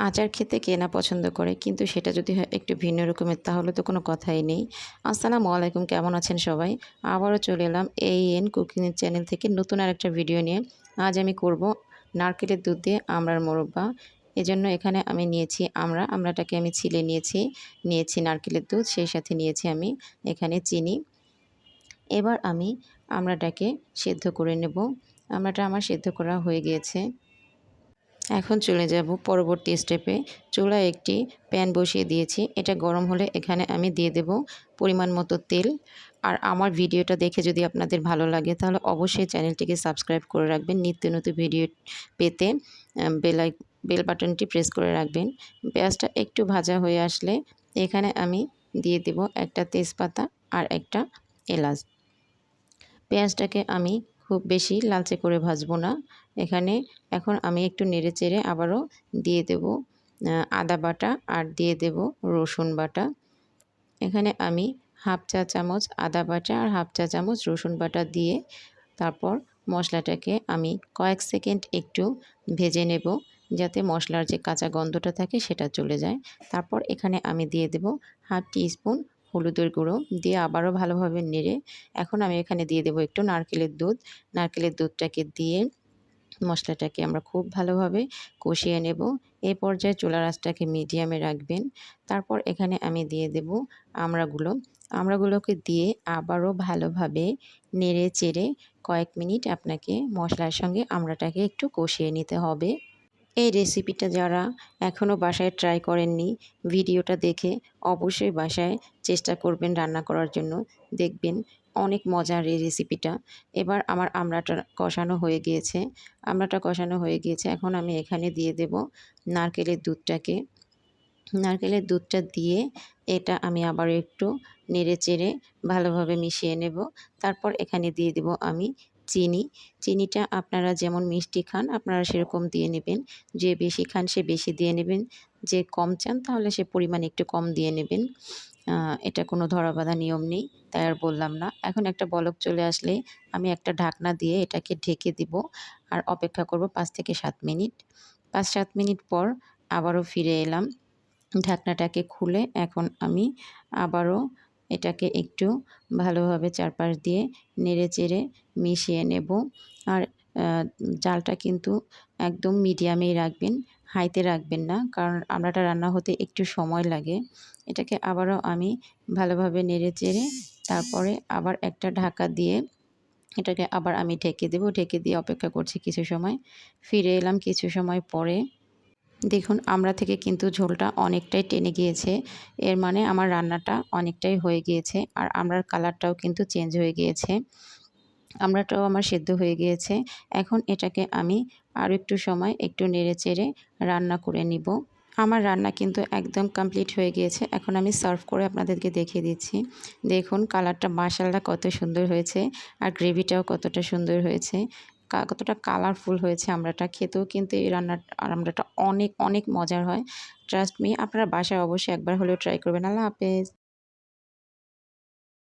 আচার খেতে কে না পছন্দ করে, কিন্তু সেটা যদি হয় একটু ভিন্ন রকমের তাহলে তো কোনো কথাই নেই। আসসালামু আলাইকুম, কেমন আছেন সবাই? আবারও চলে এলাম AN কুকিং চ্যানেল থেকে নতুন আরেকটা ভিডিও নিয়ে। আজ আমি করব নারকেলের দুধ দিয়ে আমড়ার মোরব্বা। এজন্য এখানে আমি নিয়েছি আমড়াটাকে আমি ছিলে নিয়েছি নারকেলের দুধ, সেই সাথে নিয়েছি আমি এখানে চিনি। এবার আমি আমড়াটাকে সেদ্ধ করে নেব। আমড়াটা আমার সেদ্ধ করা হয়ে গিয়েছে। এখন চলে যাব পরবর্তী স্টেপে। চুলায় একটি প্যান বসিয়ে দিয়েছি। এটা গরম হলে এখানে আমি দিয়ে দেব পরিমাণ মতো তেল। আর আমার ভিডিওটা দেখে যদি আপনাদের ভালো লাগে তাহলে অবশ্যই চ্যানেলটিকে সাবস্ক্রাইব করে রাখবেন। নিত্য নতুন ভিডিও পেতে বেল বাটনটি প্রেস করে রাখবেন। পেঁয়াজটা একটু ভাজা হয়ে আসলে এখানে আমি দিয়ে দেব একটা তেজপাতা আর একটা এলাচ। পেঁয়াজটাকে আমি খুব বেশি লালচে করে ভাজবো না। এখন আমি একটু নেড়েচেড়ে আবারও দিয়ে দেব আদা বাটা আর দিয়ে দেব রসুন বাটা। এখানে আমি হাফ চা চামচ আদা বাটা আর হাফ চা চামচ রসুন বাটা দিয়ে তারপর মশলাটাকে আমি কয়েক সেকেন্ড একটু ভেজে নেব, যাতে মশলার যে কাঁচা গন্ধটা থাকে সেটা চলে যায়। তারপর এখানে আমি দিয়ে দেব হাফ টিস্পুন হলুদের গুঁড়ো, দিয়ে আবারও ভালোভাবে নেড়ে এখন আমি এখানে দিয়ে দেব একটু নারকেলের দুধ। নারকেলের দুধটাকে দিয়ে মশলাটাকে আমরা খুব ভালোভাবে কষিয়ে নেব। এই পর্যায়ে চুলার আঁচটাকে মিডিয়ামে রাখবেন। তারপর এখানে আমি দিয়ে দেব আমড়াগুলোকে দিয়ে আবারও ভালোভাবে নেড়ে চেড়ে কয়েক মিনিট আপনাকে মশলার সঙ্গে আমড়াটাকে একটু কষিয়ে নিতে হবে। এই রেসিপিটা যারা এখনও বাসায় ট্রাই করেননি, ভিডিওটা দেখে অবশ্যই বাসায় চেষ্টা করবেন রান্না করার জন্য। দেখবেন অনেক মজার এই রেসিপিটা। এবার আমার আমড়াটা কষানো হয়ে গিয়েছে। এখন আমি এখানে দিয়ে দেব নারকেলের দুধটাকে। নারকেলের দুধটা দিয়ে এটা আমি আবার একটু নেড়েচেড়ে ভালোভাবে মিশিয়ে নেব। তারপর এখানে দিয়ে দেব আমি চিনি। চিনিটা আপনারা যেমন মিষ্টি খান আপনারা সেরকম দিয়ে নেবেন। যে বেশি খান সে বেশি দিয়ে নেবেন, যে কম চান তাহলে সে পরিমাণ একটু কম দিয়ে নেবেন। এটা কোনো ধরাবাঁধা নিয়ম নেই, তাই আর বললাম না। এখন একটা বলক চলে আসলে আমি একটা ঢাকনা দিয়ে এটাকে ঢেকে দিব আর অপেক্ষা করব 5 থেকে 7 মিনিট। 5-7 মিনিট পর আবারও ফিরে এলাম। ঢাকনাটাকে খুলে এখন আমি আবারও এটাকে একটু ভালোভাবে চারপাশ দিয়ে নেড়েচেড়ে মিশিয়ে নেব। আর জালটা কিন্তু একদম মিডিয়ামেই রাখবেন, হাইতে রাখবেন না, কারণ আমড়াটা রান্না হতে একটু সময় লাগে। এটাকে আবারও আমি ভালোভাবে নেড়েচেড়ে তারপরে আবার একটা ঢাকা দিয়ে এটাকে আবার আমি ঢেকে দেব। ঢেকে দিয়ে অপেক্ষা করছি কিছু সময়। ফিরে এলাম কিছু সময় পরে। দেখুন আমড়া থেকে কিন্তু ঝোলটা অনেকটাই টেনে গিয়েছে। এর মানে আমার রান্নাটা অনেকটাই হয়ে গিয়েছে আর আমড়ার কালারটাও কিন্তু চেঞ্জ হয়ে গিয়েছে। আমড়াটাও আমার সেদ্ধ হয়ে গিয়েছে। এখন এটাকে আমি আরও একটু সময় একটু নেড়েচেড়ে রান্না করে নিব। আমার রান্না কিন্তু একদম কমপ্লিট হয়ে গিয়েছে। এখন আমি সার্ভ করে আপনাদেরকে দেখিয়ে দিচ্ছি। দেখুন কালারটা মাশাআল্লাহ কত সুন্দর হয়েছে আর গ্রেভিটাও কতটা সুন্দর হয়েছে। কতটা কালারফুল হয়েছে আমড়াটা। খেতেও কিন্তু এই আমড়াটা অনেক অনেক মজার হয়। ট্রাস্ট মি, আপনারা বাসায় অবশ্যই একবার হলেও ট্রাই করবেন। আল্লাহ হাফেজ।